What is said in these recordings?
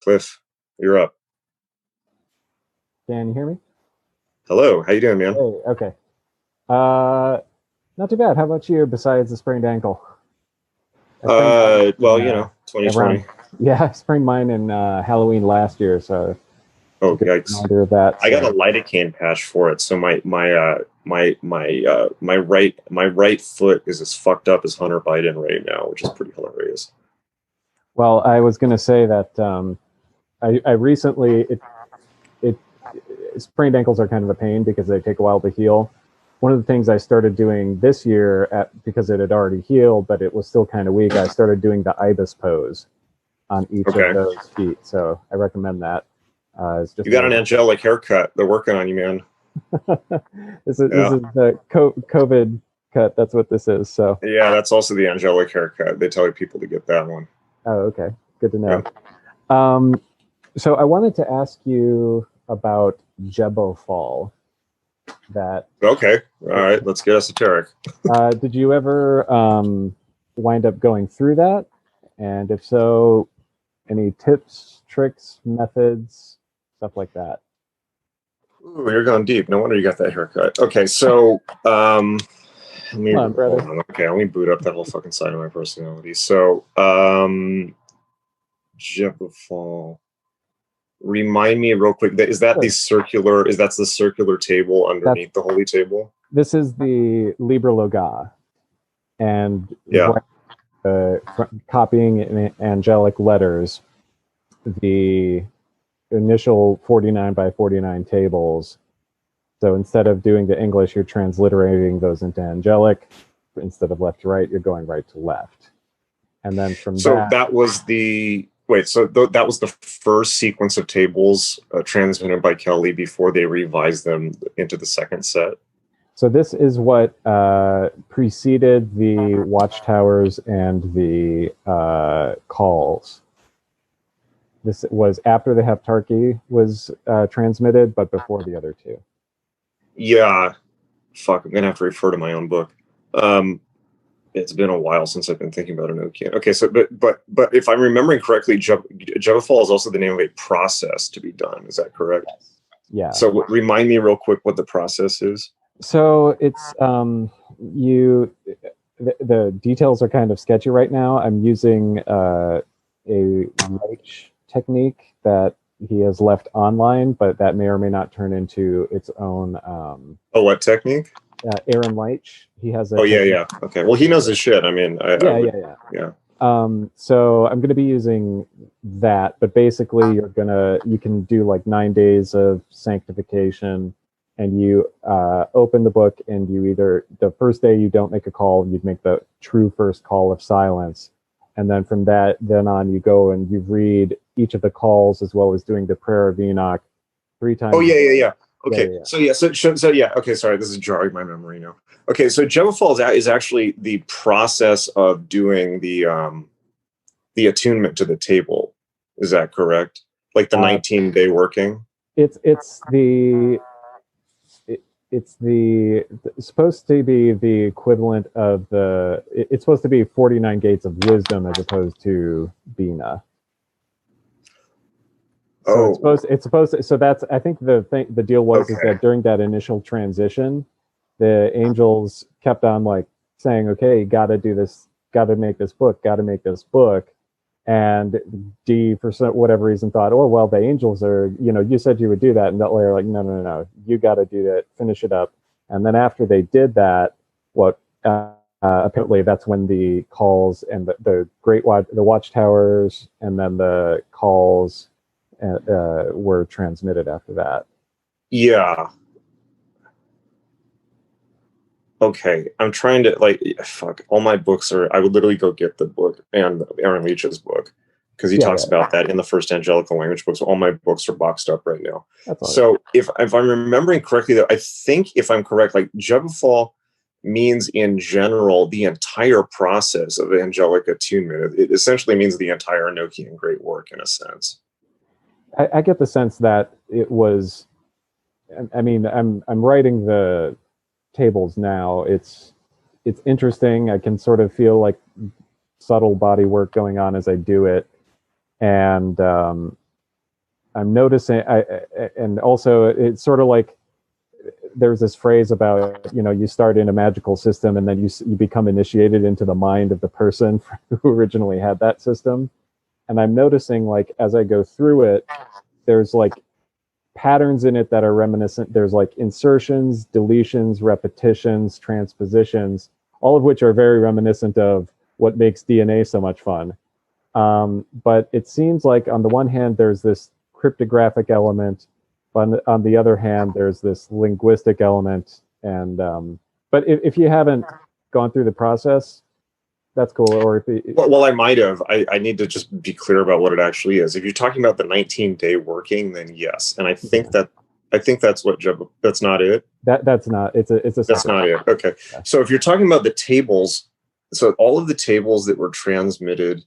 Cliff, you're up. Can you hear me? Hello, how you doing, man? Hey, okay. Uh, Not too bad. How about you? Besides the sprained ankle, I sprained mine Well, in, around. 2020. Yeah, I sprained mine in Halloween last year, so it's a Oh, good yikes! reminder of that. I got a So, lidocaine patch for it, so my right foot is as fucked up as Hunter Biden right now, which is pretty hilarious. well, I was going to say that I recently it sprained ankles are kind of a pain because they take a while to heal. One of the things I started doing this year, because it had already healed, but it was still kind of weak, I started doing the ibis pose on each of Okay, those feet. So I recommend that. It's you just got a an angelic haircut. They're working on you, man. this is Yeah, the COVID cut. That's what this is. So yeah, that's also the angelic haircut. They tell people to get that one. oh, okay, good to Yeah. know. Um, so I wanted to ask you about Gebofal. That Okay. All right. Let's get esoteric. did you ever wind up going through that? And if so, any tips, tricks, methods, stuff like that? Ooh, you're going deep. No wonder you got that haircut. Okay, so let me Come on, hold brother. on. Okay, let me boot up that whole fucking side of my personality. So, Gebofal. Remind me real quick. Is that the Sure. circular? That's the circular table That's underneath the holy table? This is the Libra Loga, and Yeah. copying in angelic letters, the initial 49 by 49 tables. So instead of doing the English, you're transliterating those into angelic. Instead of left to right, you're going right to left. And then from So that, that was the wait. So that was the first sequence of tables transmitted by Kelly before they revised them into the second set. so this is what preceded the watchtowers and the calls. This was after the heptarchy was transmitted, but before the other two. Yeah. Fuck. I'm gonna have to refer to my own book. Um, it's been a while since I've been thinking about Enochian. Okay, so but if I'm remembering correctly, Gebofal is also the name of a process to be done. Is that correct? Yes. Yeah. So remind me real quick what the process is. So it's you. The details are kind of sketchy right now. I'm using a Leitch technique that he has left online, but that may or may not turn into its own. Oh, what technique? Aaron Leitch, he has a Oh yeah, technique. yeah. Okay. Well, he knows his shit. I mean, I Yeah, would. yeah, yeah. Yeah. So I'm going to be using that, but basically you can do like 9 days of sanctification, and you open the book, and you either the first day you don't make a call, you'd make the true first call of silence, and then from that then on you go and you read each of the calls as well as doing the prayer of Enoch three Oh times a yeah, yeah, day. yeah. Yeah, Okay. yeah, yeah. So yeah. Okay. Sorry, this is jarring my memory now. Okay. So Gebofal is actually the process of doing the attunement to the table. Is that correct? Like the Uh, 19-day working? it's the it, it's supposed to be the equivalent of it's supposed to be 49 gates of wisdom as opposed to Bina. So Oh, so that's, I think the deal was is okay. that during that initial transition, the angels kept on like saying, okay, gotta do this, gotta make this book, gotta make this book. And D, for whatever reason, thought, oh well, the angels are, you said you would do that, and that they're like, no, no, no, no, you got to do that, finish it up. And then after they did that, what apparently that's when the calls and the the watchtowers and then the calls were transmitted after that. Yeah. Okay. I'm trying to like fuck. All my books are. I would literally go get the book and Aaron Leach's book because he Yeah, talks yeah, about that in the first angelical language books. All my books are boxed up right now. that's all right. So if I'm remembering correctly, though, I think if I'm correct, like Jebufal means in general the entire process of angelic attunement. It essentially means the entire Enochian great work in a sense. I get the sense that it was. I mean, I'm writing the tables now. It's interesting. I can sort of feel like subtle body work going on as I do it, and I'm noticing, and also it's sort of like there's this phrase about, you know, you start in a magical system and then you become initiated into the mind of the person who originally had that system. And I'm noticing, like, as I go through it, there's like patterns in it that are reminiscent. There's like insertions, deletions, repetitions, transpositions, all of which are very reminiscent of what makes DNA so much fun. But it seems like on the one hand, there's this cryptographic element, but on the other hand, there's this linguistic element. And but if you haven't gone through the process, that's cool. Or if well, I might have. I need to just be clear about what it actually is. If you're talking about the 19-day working, then yes. And I think that's what that's not it. That's not. It's a. That's not it. Okay. Yeah. So if you're talking about the tables, so all of the tables that were transmitted.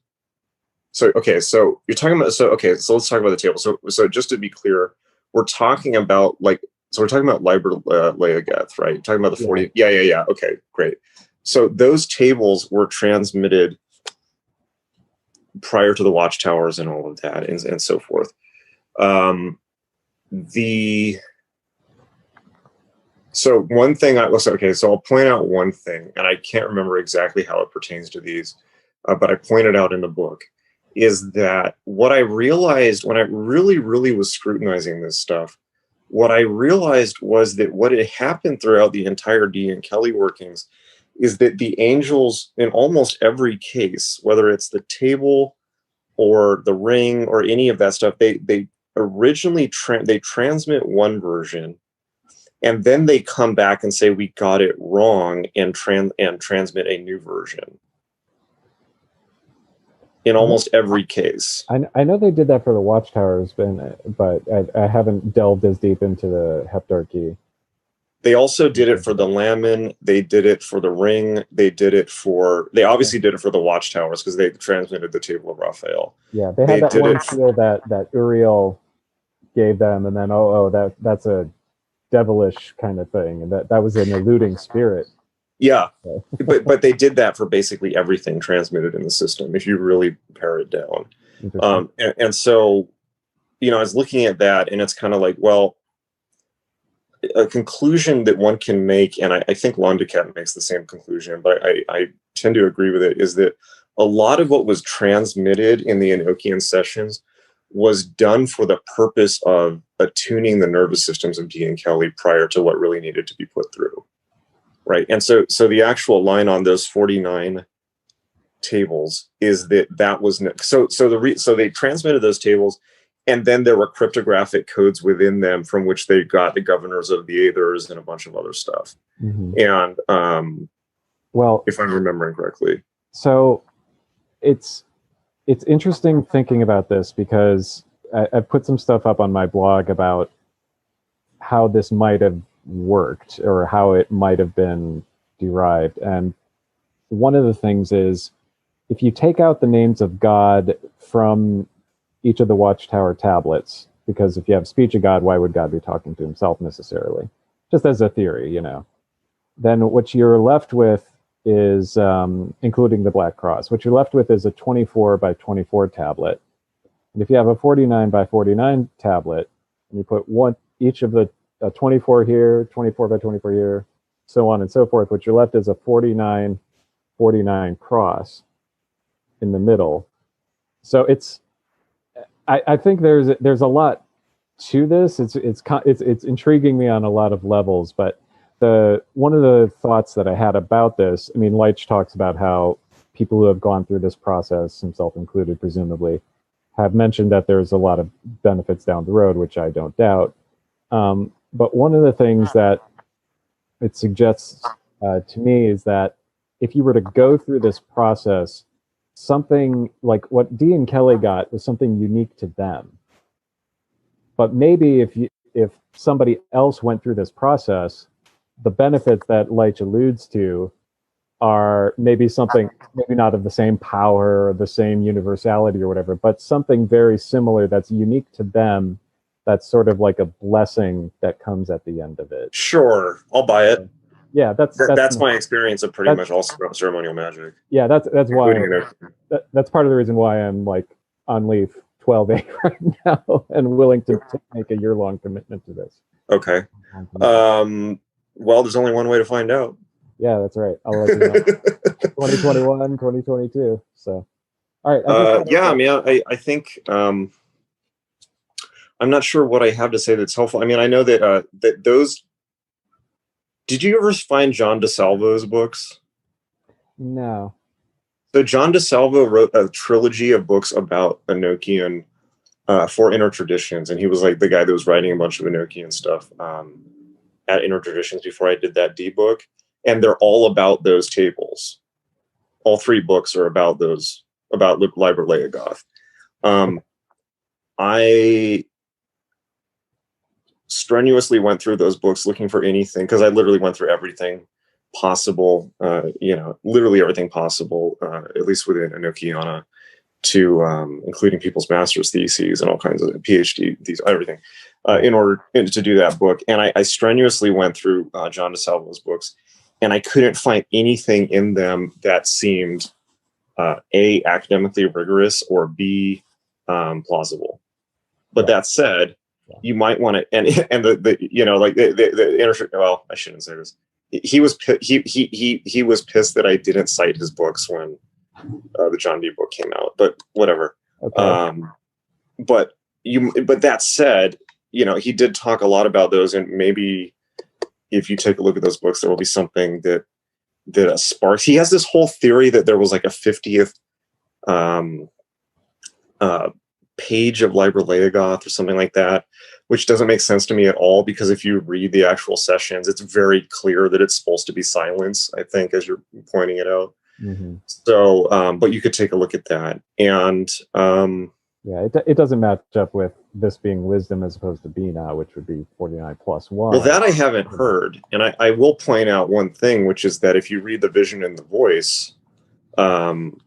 So okay. So you're talking about. So okay. So let's talk about the table. So just to be clear, we're talking about we're talking about Liber Leogeth, right? You're talking about the 40. Yeah. Okay. Great. So those tables were transmitted prior to the watchtowers and all of that, and so forth. So one thing so I'll point out one thing, and I can't remember exactly how it pertains to these, but I pointed out in the book, is that what I realized when I really, really was scrutinizing this stuff, what I realized was that what had happened throughout the entire D and Kelly workings is that the angels, in almost every case, whether it's the table or the ring or any of that stuff, they originally they transmit one version, and then they come back and say we got it wrong and transmit a new version. In almost every case. I know they did that for the watchtowers, but I haven't delved as deep into the Heptarchy. They also did it for the Lamin. They did it for the ring. They obviously did it for the watchtowers because they transmitted the table of Raphael. Yeah, they had that one seal that Uriel gave them, and then that's a devilish kind of thing, and that was an eluding spirit. Yeah, but they did that for basically everything transmitted in the system, if you really pare it down. And so, you know, I was looking at that, and it's kind of like, well, a conclusion that one can make, and I think Londecat makes the same conclusion, but I tend to agree with it, is that a lot of what was transmitted in the Enochian sessions was done for the purpose of attuning the nervous systems of Dee and Kelly prior to what really needed to be put through. Right. And so the actual line on those 49 tables is that was so they transmitted those tables, and then there were cryptographic codes within them from which they got the governors of the Aethers and a bunch of other stuff. Mm-hmm. And well, if I'm remembering correctly. So it's interesting thinking about this, because I put some stuff up on my blog about how this might have worked or how it might have been derived. And one of the things is, if you take out the names of God from each of the Watchtower tablets, because if you have speech of God, why would God be talking to himself necessarily? Just as a theory, you know. Then what you're left with is, including the Black Cross, what you're left with is a 24 by 24 tablet. And if you have a 49 by 49 tablet, and you put each of the 24 here, 24 by 24 here, so on and so forth, what you're left is a 49 cross in the middle. So I think there's a lot to this. It's intriguing me on a lot of levels. But one of the thoughts that I had about this, I mean, Leitch talks about how people who have gone through this process, himself included, presumably, have mentioned that there's a lot of benefits down the road, which I don't doubt. But one of the things that it suggests to me is that if you were to go through this process, something like what Dee and Kelly got was something unique to them. But maybe if somebody else went through this process, the benefits that Leitch alludes to are maybe not of the same power or the same universality or whatever, but something very similar that's unique to them. That's sort of like a blessing that comes at the end of it. Sure, I'll buy it. Yeah, that's my experience of pretty much all ceremonial magic. Yeah, that's why that's part of the reason why I'm like on Leaf 12A right now and willing to make a year-long commitment to this. Okay. Well, there's only one way to find out. Yeah, that's right. I'll let you know. 2021, 2022. So, all right. Yeah, I mean, I think I'm not sure what I have to say that's helpful. I mean, I know that that those. Did you ever find John DeSalvo's books? No. So John DeSalvo wrote a trilogy of books about Enochian for Inner Traditions, and he was like the guy that was writing a bunch of Enochian stuff at Inner Traditions before I did that D book, and they're all about those tables. All three books are about those, about Liber Leogoth. I strenuously went through those books looking for anything, because I literally went through everything possible, literally everything possible, at least within Enochiana, to including people's master's theses and all kinds of PhD, everything, in order to do that book. And I strenuously went through John DeSalvo's books, and I couldn't find anything in them that seemed A, academically rigorous, or B, plausible. But that said, you might want to, and well, I shouldn't say this. He was pissed that I didn't cite his books when the John D book came out, but whatever. Okay. But that said, he did talk a lot about those, and maybe if you take a look at those books, there will be something that sparks. He has this whole theory that there was like a 50th page of Liber Leogoth or something like that, which doesn't make sense to me at all, because if you read the actual sessions, it's very clear that it's supposed to be silence, I think, as you're pointing it out. Mm-hmm. So, but you could take a look at that. And it doesn't match up with this being wisdom as opposed to Bina, which would be 49 plus 1. Well, that I haven't heard. And I will point out one thing, which is that if you read the Vision and the Voice,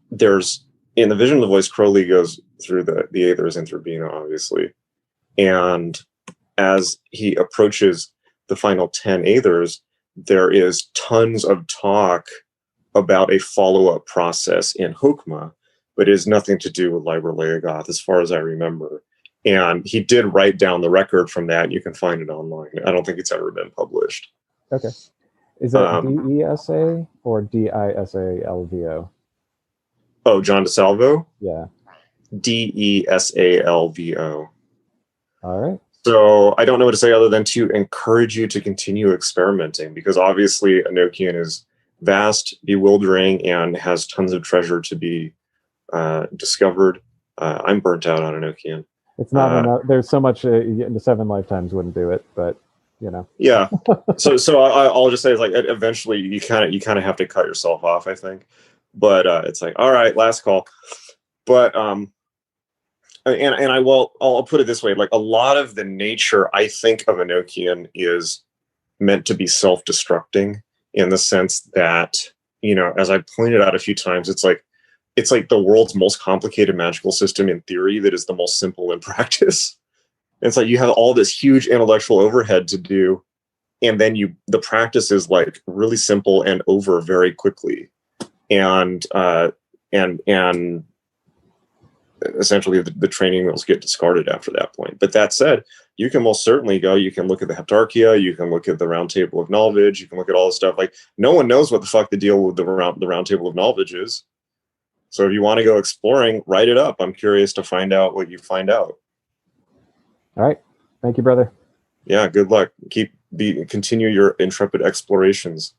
there's, in the Vision of the Voice, Crowley goes through the Aethers and through Bina, obviously. And as he approaches the final 10 Aethers, there is tons of talk about a follow-up process in Hokmah, but it has nothing to do with Liber Leogoth, as far as I remember. And he did write down the record from that. You can find it online. I don't think it's ever been published. Okay. Is that DESA or DISALVO? Oh, John DeSalvo? Yeah. DESALVO. All right. So I don't know what to say other than to encourage you to continue experimenting, because obviously Enochian is vast, bewildering, and has tons of treasure to be discovered. I'm burnt out on Enochian. It's not enough. There's so much, the 7 lifetimes wouldn't do it, but Yeah. So I'll just say, it's like, eventually you kind of have to cut yourself off, I think. But it's like, all right, last call. But I'll put it this way: like, a lot of the nature, I think, of Enochian is meant to be self-destructing, in the sense that, as I pointed out a few times, it's like the world's most complicated magical system in theory that is the most simple in practice. It's like you have all this huge intellectual overhead to do, and then the practice is like really simple and over very quickly. And essentially the training wheels get discarded after that point. But that said, you can most certainly go, you can look at the Heptarchia, you can look at the Round Table of Knowledge, you can look at all this stuff. Like, no one knows what the fuck the deal with the Round Table of Knowledge is. So if you want to go exploring, write it up. I'm curious to find out what you find out. All right. Thank you, brother. Yeah, good luck. Continue your intrepid explorations.